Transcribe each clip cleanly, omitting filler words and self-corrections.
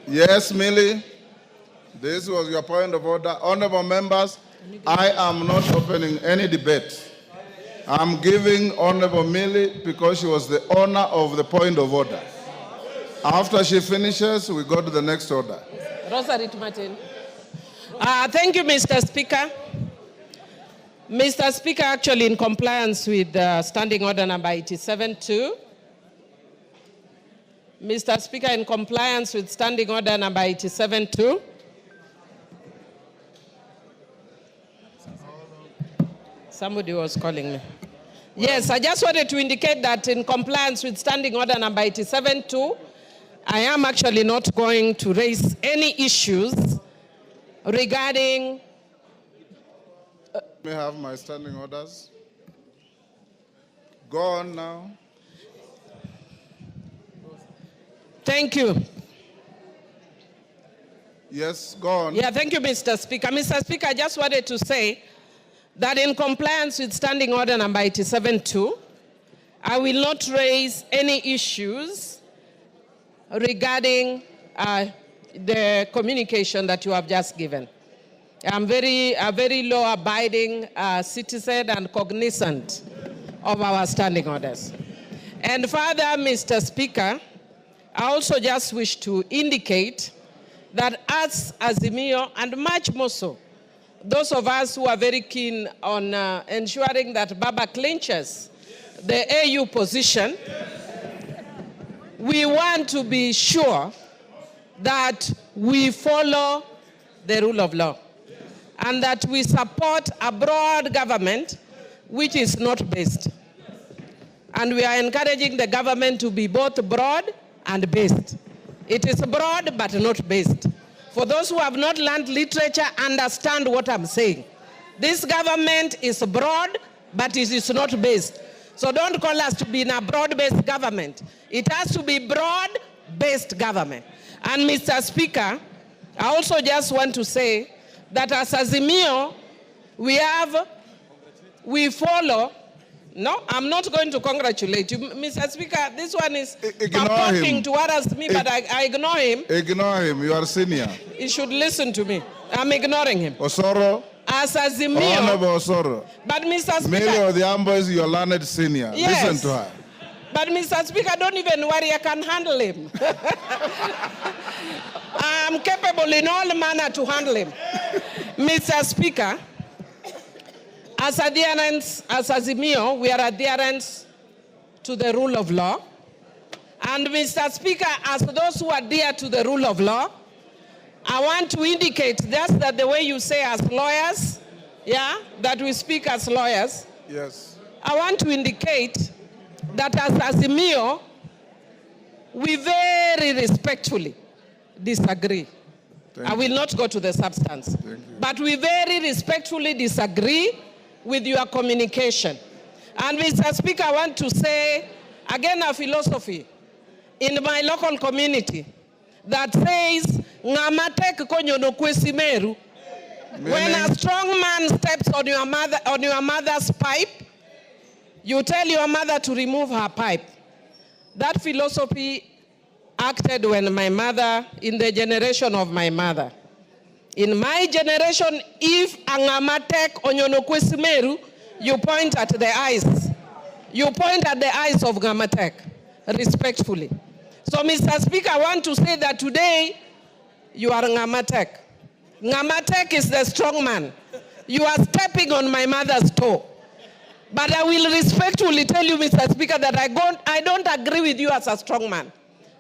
Yes, Millie. This was your point of order. Honorable members, I am not opening any debate. I'm giving Honorable Millie because she was the owner of the point of order. After she finishes, we go to the next order. Rosarit Martin. Thank you, Mr. Speaker. Mr. Speaker, actually in compliance with Standing Order number 87-2, Mr. Speaker, in compliance with Standing Order number 87-2, somebody was calling me. Yes, I just wanted to indicate that in compliance with Standing Order number 87-2, I am actually not going to raise any issues regarding... May I have my standing orders? Go on now. Thank you. Yes, go on. Yeah, thank you, Mr. Speaker. Mr. Speaker, I just wanted to say that in compliance with Standing Order number 87-2, I will not raise any issues regarding the communication that you have just given. I'm a very law-abiding citizen and cognizant of our standing orders. And further, Mr. Speaker, I also just wish to indicate that as Azimio, and much more so, those of us who are very keen on ensuring that Baba clinches the AU position, we want to be sure that we follow the rule of law and that we support a broad government which is not based. And we are encouraging the government to be both broad and based. It is broad but not based. For those who have not learned literature, understand what I'm saying. This government is broad, but it is not based. So don't call us to be in a broad-based government. It has to be broad-based government. And Mr. Speaker, I also just want to say that as Azimio, we follow. No, I'm not going to congratulate you. Mr. Speaker, this one is talking to harass me, but I ignore him. Ignore him, you are senior. He should listen to me. I'm ignoring him. Osoro. As Azimio. Honorable Osoro. But Mr. Speaker. Millie Odhiambo is your learned senior. Yes. Listen to her. But Mr. Speaker, don't even worry, I can handle him. I'm capable in all manner to handle him. Mr. Speaker, as adherents, as Azimio, we are adherents to the rule of law. And Mr. Speaker, as those who adhere to the rule of law, I want to indicate just that the way you say as lawyers, yeah, that we speak as lawyers. Yes. I want to indicate that as Azimio, we very respectfully disagree. I will not go to the substance. But we very respectfully disagree with your communication. And Mr. Speaker, I want to say, again, a philosophy in my local community that says, "Ngamatek konyono kwesimeru." When a strong man steps on your mother's pipe, you tell your mother to remove her pipe. That philosophy acted when my mother, in the generation of my mother. In my generation, if angamatek onyonokwesimeru, you point at the eyes. You point at the eyes of Ngamatek, respectfully. So, Mr. Speaker, I want to say that today, you are Ngamatek. Ngamatek is the strong man. You are stepping on my mother's toe. But I will respectfully tell you, Mr. Speaker, that I don't agree with you as a strong man,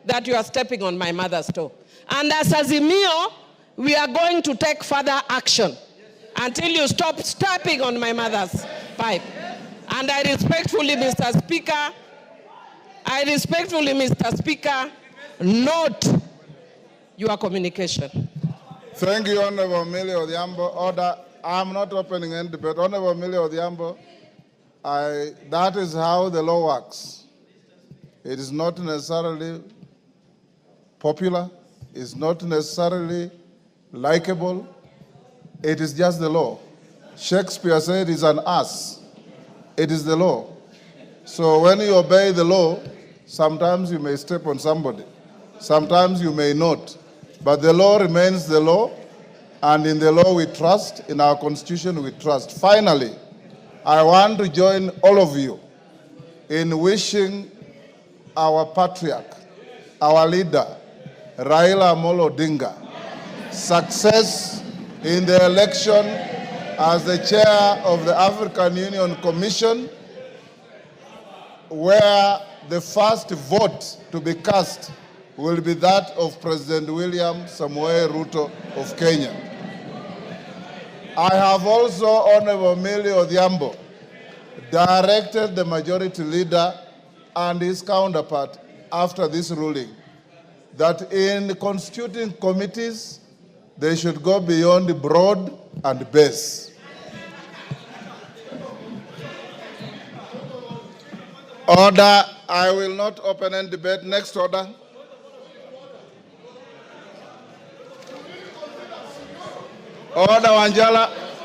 that you are stepping on my mother's toe. And as Azimio, we are going to take further action until you stop stepping on my mother's pipe. And I respectfully, Mr. Speaker, note your communication. Thank you, Honorable Millie Odhiambo. Order. I'm not opening any debate. Honorable Millie Odhiambo, that is how the law works. It is not necessarily popular. It's not necessarily likable. It is just the law. Shakespeare said it's an ass. It is the law. So when you obey the law, sometimes you may step on somebody. Sometimes you may not. But the law remains the law, and in the law we trust, in our constitution we trust. Finally, I want to join all of you in wishing our patriarch, our leader, Raila Amolo Odinga, success in the election as the chair of the African Union Commission, where the first vote to be cast will be that of President William Samoei Ruto of Kenya. I have also, Honorable Millie Odhiambo, directed the majority leader and his counterpart after this ruling that in constituting committees, they should go beyond broad and base. Order. I will not open any debate. Next order. Order, Wanjala.